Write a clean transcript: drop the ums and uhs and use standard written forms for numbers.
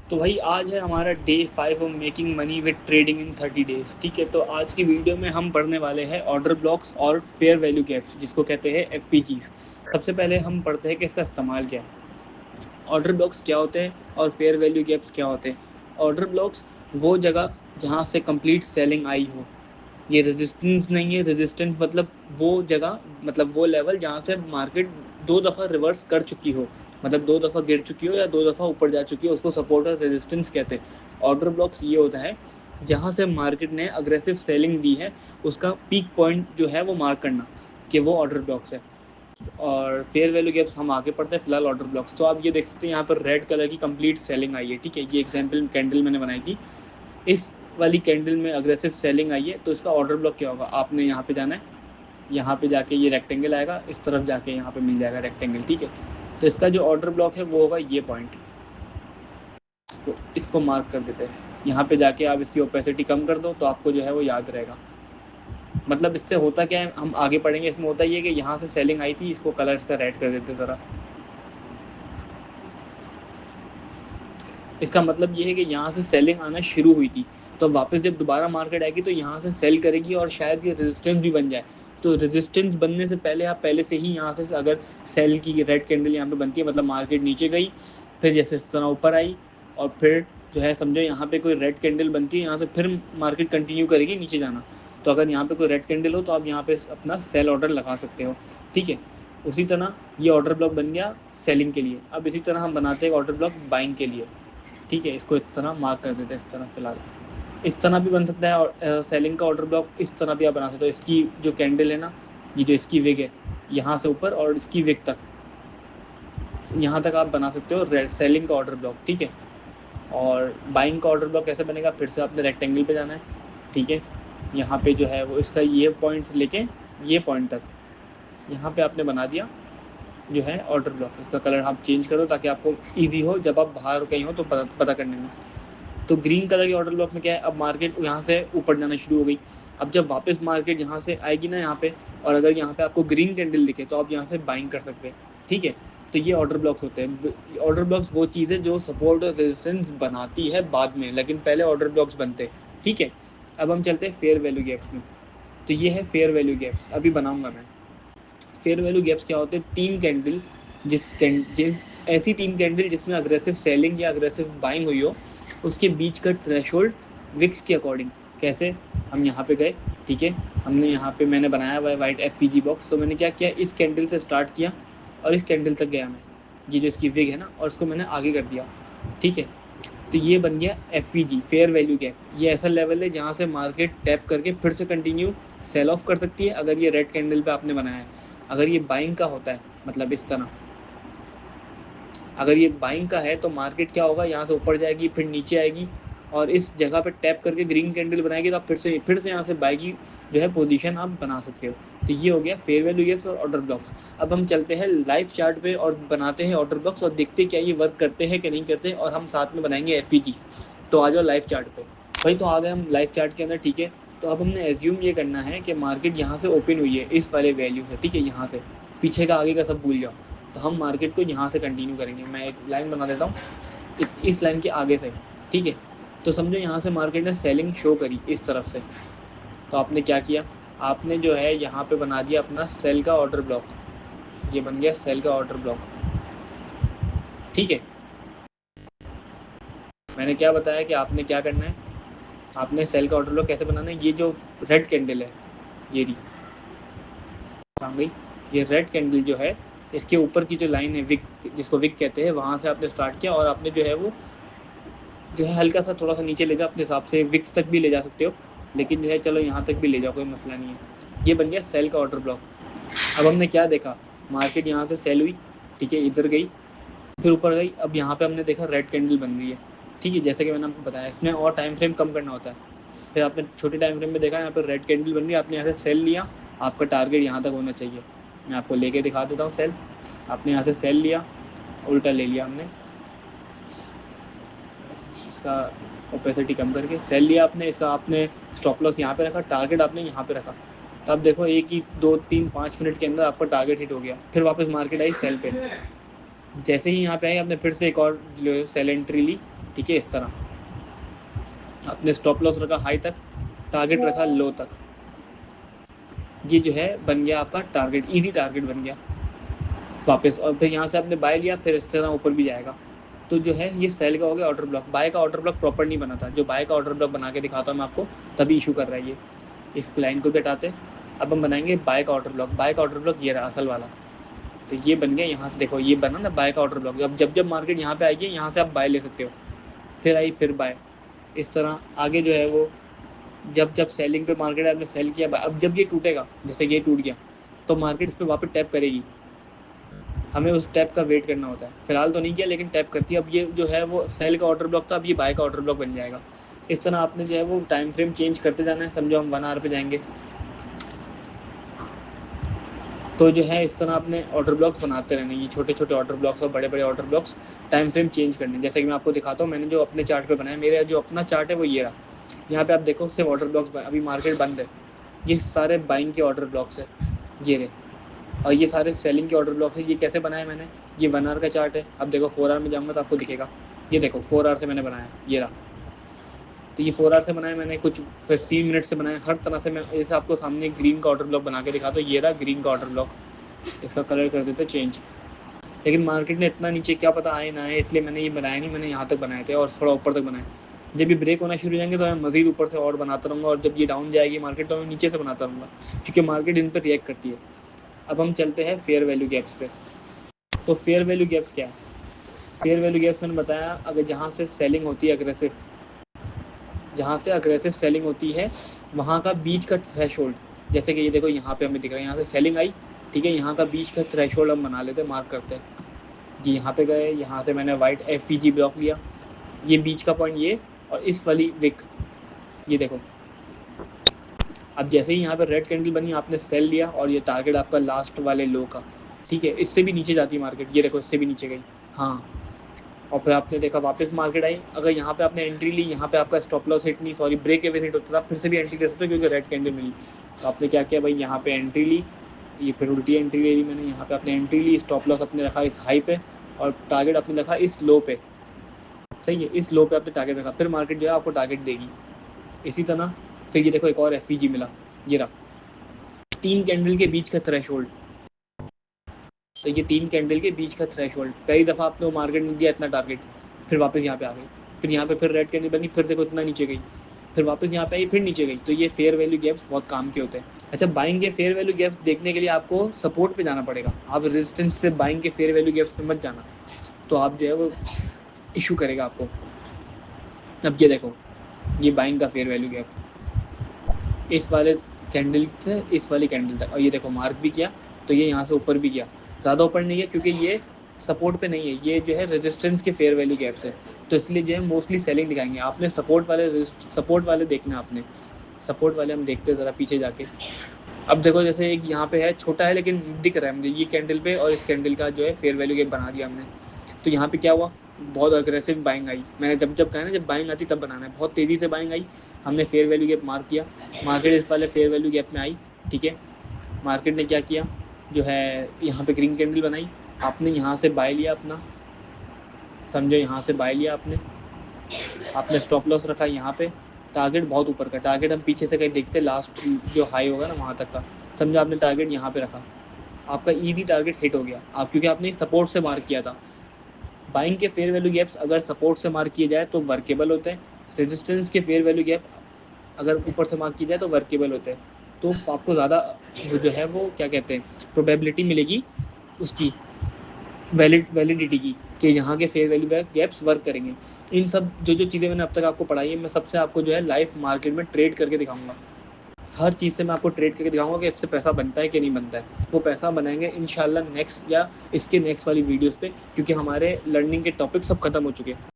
तो भाई आज है हमारा day 5 of making money with trading in 30 days. ठीक है, तो आज की वीडियो में हम पढ़ने वाले हैं ऑर्डर ब्लॉक्स और फेयर वैल्यू गैप्स, जिसको कहते हैं एफपीजीज। सबसे पहले हम पढ़ते हैं कि इसका इस्तेमाल क्या है, ऑर्डर ब्लॉक्स क्या होते हैं और फेयर वैल्यू गैप्स क्या होते हैं। ऑर्डर ब्लॉक्स वो जगह जहाँ से कंप्लीट सेलिंग आई हो। ये रेजिस्टेंस नहीं है, रेजिस्टेंस मतलब वो जगह, मतलब वो लेवल जहाँ से मार्केट दो दफ़ा रिवर्स कर चुकी हो, मतलब दो दफ़ा गिर चुकी हो या दो दफ़ा ऊपर जा चुकी हो, उसको सपोर्ट और रेजिस्टेंस कहते हैं। ऑर्डर ब्लॉक्स ये होता है जहाँ से मार्केट ने अग्रेसिव सेलिंग दी है, उसका पीक पॉइंट जो है वो मार्क करना, कि वो ऑर्डर ब्लॉक्स है। और फेयर वैल्यू गैप्स हम आगे पढ़ते हैं, फिलहाल ऑर्डर ब्लॉक्स। तो आप ये देख सकते हैं यहाँ पर रेड कलर की कंप्लीट सेलिंग आई है। ठीक है, ये एग्जाम्पल कैंडल मैंने बनाई थी, इस वाली कैंडल में अग्रेसिव सेलिंग आई है, तो इसका ऑर्डर ब्लॉक क्या होगा, आपने यहाँ पे जाना है, यहाँ पे जाके ये रेक्टेंगल आएगा, इस तरफ जाके यहाँ पे मिल जाएगा रेक्टेंगल। ठीक है, तो इसका जो ऑर्डर ब्लॉक है वो होगा ये पॉइंट, इसको मार्क कर देते हैं। यहाँ पे जाके आप इसकी ओपेसिटी कम कर दो तो आपको जो है वो याद रहेगा। मतलब इससे होता क्या है, हम आगे पढ़ेंगे, इसमें होता ये कि यहाँ से सेलिंग आई थी, इसको कलर इसका रेड कर देते ज़रा। इसका मतलब ये है कि यहाँ से सेलिंग आना शुरू हुई थी, तो वापस जब दोबारा मार्केट आएगी तो यहाँ से सेल करेगी और शायद ये रेजिस्टेंस भी बन जाए। तो रेजिस्टेंस बनने से पहले आप पहले से ही यहाँ से अगर सेल की रेड कैंडल यहाँ पे बनती है, मतलब मार्केट नीचे गई, फिर जैसे इस तरह ऊपर आई, और फिर जो है समझो यहाँ पे कोई रेड कैंडल बनती है, यहाँ से फिर मार्केट कंटिन्यू करेगी नीचे जाना। तो अगर यहाँ पे कोई रेड कैंडल हो तो आप यहाँ पे अपना सेल ऑर्डर लगा सकते हो। ठीक है, उसी तरह ये ऑर्डर ब्लॉक बन गया सेलिंग के लिए। अब इसी तरह हम बनाते हैं ऑर्डर ब्लॉक बाइंग के लिए। ठीक है, इसको इस तरह मार्क कर देते हैं, इस तरह फिलहाल। इस तरह भी बन सकता है, और सेलिंग का ऑर्डर ब्लॉक इस तरह भी आप बना सकते हो। इसकी जो कैंडल है ना, ये जो इसकी विग है, यहाँ से ऊपर और इसकी विग तक, यहाँ तक आप बना सकते हो सेलिंग का ऑर्डर ब्लॉक। ठीक है, और बाइंग का ऑर्डर ब्लॉक कैसे बनेगा, फिर से आपने रेक्टेंगल पे जाना है। ठीक है, यहाँ पे जो है वो इसका ये पॉइंट से लेके ये पॉइंट तक यहाँ पे आपने बना दिया जो है ऑर्डर ब्लॉक। इसका कलर आप चेंज करो ताकि आपको ईजी हो जब आप बाहर कहीं हो तो पता करने में। तो ग्रीन कलर के ऑर्डर ब्लॉक में क्या है, अब मार्केट यहाँ से ऊपर जाना शुरू हो गई। अब जब वापस मार्केट यहाँ से आएगी ना यहाँ पे, और अगर यहाँ पे आपको ग्रीन कैंडल दिखे तो आप यहाँ से बाइंग कर सकते हैं। ठीक है, तो ये ऑर्डर ब्लॉक्स होते हैं। ऑर्डर ब्लॉक्स वो चीज़ है जो सपोर्ट और रेजिस्टेंस बनाती है बाद में, लेकिन पहले ऑर्डर ब्लॉक्स बनते हैं। ठीक है, अब हम चलते हैं फेयर वैल्यू गैप्स में। तो ये है फेयर वैल्यू गैप्स, अभी बनाऊंगा मैं। फेयर वैल्यू गैप्स क्या होते हैं, तीन कैंडल, जिस ऐसी तीन कैंडल जिसमें अग्रेसिव सेलिंग या अग्रेसिव बाइंग हुई हो, उसके बीच का थ्रेशोल्ड विक्स के अकॉर्डिंग। कैसे, हम यहाँ पे गए, ठीक है, हमने यहाँ पे मैंने बनाया हुआ है वाइट एफ बॉक्स। तो मैंने क्या किया, इस कैंडल से स्टार्ट किया और इस कैंडल तक गया मैं, ये जो इसकी विग है ना, और इसको मैंने आगे कर दिया। ठीक है, तो ये बन गया एफ फेयर वैल्यू गैप। ये ऐसा लेवल है जहाँ से मार्केट टैप करके फिर से कंटिन्यू सेल ऑफ कर सकती है, अगर ये रेड कैंडल पे आपने बनाया है। अगर ये बाइंग का होता है, मतलब इस तरह, अगर ये बाइंग का है तो मार्केट क्या होगा, यहाँ से ऊपर जाएगी फिर नीचे आएगी, और इस जगह पे टैप करके ग्रीन कैंडल बनाएगी, तो आप फिर से यहाँ से बाई की जो है पोजीशन आप बना सकते हो। तो ये हो गया फेयर वैल्यू गैप्स और ऑर्डर ब्लॉक्स। अब हम चलते हैं लाइव चार्ट पे और बनाते हैं ऑर्डर ब्लॉक्स, और देखते क्या ये वर्क करते हैं कि नहीं करते, और हम साथ में बनाएंगे एफ। तो आ जाओ लाइव चार्ट पे। भाई तो आ गए हम लाइव चार्ट के अंदर। ठीक है, तो अब हमने एज्यूम ये करना है कि मार्केट यहाँ से ओपन हुई है इस वाले वैल्यू से। ठीक है, यहाँ से पीछे का आगे का सब भूल जाओ। तो हम मार्केट को यहाँ से कंटिन्यू करेंगे। मैं एक लाइन बना देता हूँ इस लाइन के आगे से। ठीक है, तो समझो यहाँ से मार्केट ने सेलिंग शो करी इस तरफ से, तो आपने क्या किया, आपने जो है यहाँ पे बना दिया अपना सेल का ऑर्डर ब्लॉक। ये बन गया सेल का ऑर्डर ब्लॉक। ठीक है, मैंने क्या बताया कि आपने क्या करना है, आपने सेल का ऑर्डर ब्लॉक कैसे बनाना है। ये जो रेड कैंडल है, ये रही गई, ये रेड कैंडल जो है, इसके ऊपर की जो लाइन है विक, जिसको विक कहते हैं, वहाँ से आपने स्टार्ट किया, और आपने जो है वो जो है हल्का सा थोड़ा सा नीचे ले जाओ, अपने हिसाब से विक्स तक भी ले जा सकते हो, लेकिन जो है चलो यहाँ तक भी ले जाओ, कोई मसला नहीं है। ये बन गया सेल का ऑर्डर ब्लॉक। अब हमने क्या देखा, मार्केट यहाँ से सेल हुई, ठीक है, इधर गई, फिर ऊपर गई। अब यहाँ पे हमने देखा रेड कैंडल बन रही है। ठीक है, जैसे कि मैंने आपको बताया, इसमें और टाइम फ्रेम कम करना होता है। फिर आपने छोटे टाइम फ्रेम में देखा, यहाँ पर रेड कैंडल बन रही है, आपने यहाँ से सेल लिया, आपका टारगेट यहाँ तक होना चाहिए। मैं आपको लेके दिखा देता हूँ सेल। आपने यहाँ से सेल लिया, उल्टा ले लिया हमने, इसका ओपेसिटी कम करके सेल लिया आपने, इसका आपने स्टॉप लॉस यहाँ पे रखा, टारगेट आपने यहाँ पे रखा। तो आप देखो एक ही 2 3 5 मिनट के अंदर आपका टारगेट हिट हो गया। फिर वापस मार्केट आई सेल पे, जैसे ही यहाँ पे आई आपने फिर से एक और सेल एंट्री ली, ठीक है। इस तरह आपने स्टॉप लॉस रखा हाई तक, टारगेट रखा लो तक, ये जो है बन गया आपका टारगेट, इजी टारगेट बन गया वापस। और फिर यहाँ से आपने बाय लिया, फिर इस तरह ऊपर भी जाएगा। तो जो है ये सेल का हो गया ऑर्डर ब्लॉक। बाय का ऑर्डर ब्लॉक प्रॉपर नहीं बना था, जो बाय का ऑर्डर ब्लॉक बना के दिखाता हूँ मैं आपको, तभी इशू कर रहा है ये। इस लाइन को भी हटाते, अब हम बनाएंगे बाय का ऑर्डर ब्लॉक। बाय का ऑर्डर ब्लॉक ये रहा असल वाला, तो ये बन गया। यहाँ से देखो ये बना ना बाय का ऑर्डर ब्लॉक। अब जब मार्केट यहाँ पे आएगी, यहाँ से आप बाय ले सकते हो, फिर आई फिर बाय, इस तरह आगे जो है वो जब सेलिंग पे मार्केट आपने सेल किया, अब जब ये टूटेगा, जैसे ये टूट गया, तो मार्केट इस पर वापस टैप करेगी। हमें उस टैप का वेट करना होता है। फिलहाल तो नहीं किया, लेकिन टैप करती है। अब ये जो है वो सेल का ऑर्डर ब्लॉक था, अब ये बाय का ऑर्डर ब्लॉक बन जाएगा। इस तरह आपने जो है वो टाइम फ्रेम चेंज करते जाना है। समझो हम 1 आवर पे जाएंगे, तो जो है इस तरह आपने ऑर्डर ब्लॉक्स बनाते रहने, ये छोटे छोटे ऑर्डर ब्लॉक्स और बड़े बड़े order blocks time frame change करने। जैसे कि मैं आपको दिखाता हूँ, मैंने जो अपने चार्ट पे बनाया, मेरा जो अपना चार्ट है वो ये रहा। यहाँ पे आप देखो सिर्फ ऑर्डर ब्लॉक्स, अभी मार्केट बंद है, ये सारे बाइंग के ऑर्डर ब्लॉक्स है ये रहे, और ये सारे सेलिंग के ऑर्डर ब्लॉक्स है। ये कैसे बनाया मैंने, ये 1 आवर का चार्ट है। अब देखो 4 आवर में जाऊँगा तो आपको दिखेगा, ये देखो 4 आवर से मैंने बनाया, ये रहा। तो ये 4 आवर से बनाया मैंने, कुछ 15 मिनट से बनाया, हर तरह से। मैं जैसे आपको सामने ग्रीन का ऑर्डर ब्लॉक बना के दिखा, तो ये रहा ग्रीन का ऑर्डर ब्लॉक। इसका कलर कर देते चेंज, लेकिन मार्केट ने इतना नीचे क्या पता आए ना आए, इसलिए मैंने ये बनाया नहीं। मैंने यहाँ तक बनाए थे और थोड़ा ऊपर तक बनाए। जब ये ब्रेक होना शुरू हो जाएंगे तो मैं मज़ीद ऊपर से और बनाता रहूँगा, और जब ये डाउन जाएगी मार्केट तो मैं नीचे से बनाता रहूँगा, क्योंकि मार्केट इन पर रिएक्ट करती है। अब हम चलते हैं फेयर वैल्यू गैप्स पे। तो फेयर वैल्यू गैप्स क्या है? फेयर वैल्यू गैप्स मैंने बताया, अगर जहाँ से सेलिंग होती है अग्रेसिव, जहाँ से अग्रेसिव सेलिंग होती है, वहाँ का बीच का थ्रेशोल्ड, जैसे कि ये देखो यहाँ पे हमें दिख रहा है, यहाँ से सेलिंग आई, ठीक है, यहाँ का बीच का थ्रेशोल्ड हम बना लेते हैं, मार्क करते हैं कि यहाँ पे गए, यहाँ से मैंने वाइट FVG ब्लॉक लिया, ये बीच का पॉइंट ये, और इस वाली विक, ये देखो। अब जैसे ही यहाँ पे रेड कैंडल बनी, आपने सेल लिया, और ये टारगेट आपका लास्ट वाले लो का, ठीक है, इससे भी नीचे जाती है मार्केट, ये देखो इससे भी नीचे गई, हाँ। और फिर आपने देखा वापस मार्केट आई, अगर यहाँ पे आपने एंट्री ली, यहाँ पे आपका स्टॉप लॉस हिट नहीं, सॉरी ब्रेक इवन हिट होता था, फिर से भी एंट्री ले सकते हो क्योंकि रेड कैंडल मिली। तो आपने क्या किया भाई, यहाँ पे एंट्री ली, ये फिर उल्टी एंट्री ले ली मैंने, यहाँ पे आपने एंट्री ली, स्टॉप लॉस अपने रखा इस हाई पे, और टारगेट आपने रखा इस लो पे, सही है, इस लो पे आपने टारगेट रखा, फिर मार्केट जो है आपको टारगेट देगी इसी तरह। फिर ये देखो एक और FVG मिला, ये रहा 3 कैंडल के बीच का थ्रेशोल्ड। तो ये 3 कैंडल के बीच का थ्रेशोल्ड, पहली दफ़ा आपने वो मार्केट ने दिया इतना टारगेट, फिर वापस यहाँ पे आ गई, फिर यहाँ पे फिर रेड कैंडल बनी, फिर देखो इतना नीचे गई, फिर वापस यहाँ पे आई, फिर नीचे गई। तो ये फेयर वैल्यू गैप्स बहुत काम के होते हैं। अच्छा, बाइंग के फेयर वैल्यू गैप्स देखने के लिए आपको सपोर्ट पे जाना पड़ेगा, आप रेजिस्टेंस से बाइंग के फेयर वैल्यू गैप्स पे मत जाना, तो आप जो है वो इशू करेगा आपको। अब ये देखो, ये बाइंग का फेयर वैल्यू गैप इस वाले कैंडल से इस वाली कैंडल तक, और ये देखो मार्क भी किया, तो ये यहाँ से ऊपर भी गया, ज़्यादा ऊपर नहीं है क्योंकि ये सपोर्ट पे नहीं है, ये जो है रेजिस्टेंस के फेयर वैल्यू गैप्स है, तो इसलिए जो है मोस्टली सेलिंग दिखाएंगे। आपने सपोर्ट वाले देखना, आपने सपोर्ट वाले हम देखते हैं ज़रा पीछे जाके। अब देखो जैसे एक यहाँ पे है, छोटा है लेकिन दिख रहा है मुझे, ये कैंडल पे और इस कैंडल का जो है फेयर वैल्यू गैप बना दिया हमने। तो यहाँ पे क्या हुआ, बहुत अग्रेसिव बाइंग आई। मैंने जब कहा ना, जब बाइंग आती तब बनाना है, बहुत तेज़ी से बाइंग आई, हमने फेयर वैल्यू गैप मार्क किया, मार्केट इस वाले फेयर वैल्यू गैप में आई, ठीक है। मार्केट ने क्या किया, जो है यहाँ पे ग्रीन कैंडल बनाई, आपने यहाँ से बाय लिया अपना, समझो यहाँ से बाय लिया आपने स्टॉप लॉस रखा यहाँ पे, टारगेट बहुत ऊपर का, टारगेट हम पीछे से कहीं देखते लास्ट जो हाई होगा ना वहाँ तक का, समझो आपने टारगेट यहाँ पे रखा, आपका इजी टारगेट हिट हो गया, आप क्योंकि आपने सपोर्ट से मार्क किया था। बाइंग के फेयर वैल्यू गैप्स अगर सपोर्ट से मार्क किए जाए तो वर्केबल होते हैं, रेजिस्टेंस के फेयर वैल्यू गैप अगर ऊपर से मार्क किया जाए तो वर्केबल होते हैं। तो आपको ज़्यादा वो जो है वो क्या कहते हैं प्रोबेबिलिटी मिलेगी उसकी, वैलिडिटी की, कि यहाँ के फेयर वैल्यू गैप्स वर्क करेंगे। इन सब जो चीज़ें मैंने अब तक आपको पढ़ाई है, मैं सबसे आपको जो है लाइव मार्केट में ट्रेड करके दिखाऊंगा। हर चीज़ से मैं आपको ट्रेड करके दिखाऊंगा कि इससे पैसा बनता है कि नहीं बनता है। वो पैसा बनाएंगे इंशाल्लाह नेक्स्ट या इसके नेक्स्ट वाली वीडियोस पे, क्योंकि हमारे लर्निंग के टॉपिक सब खत्म हो चुके हैं।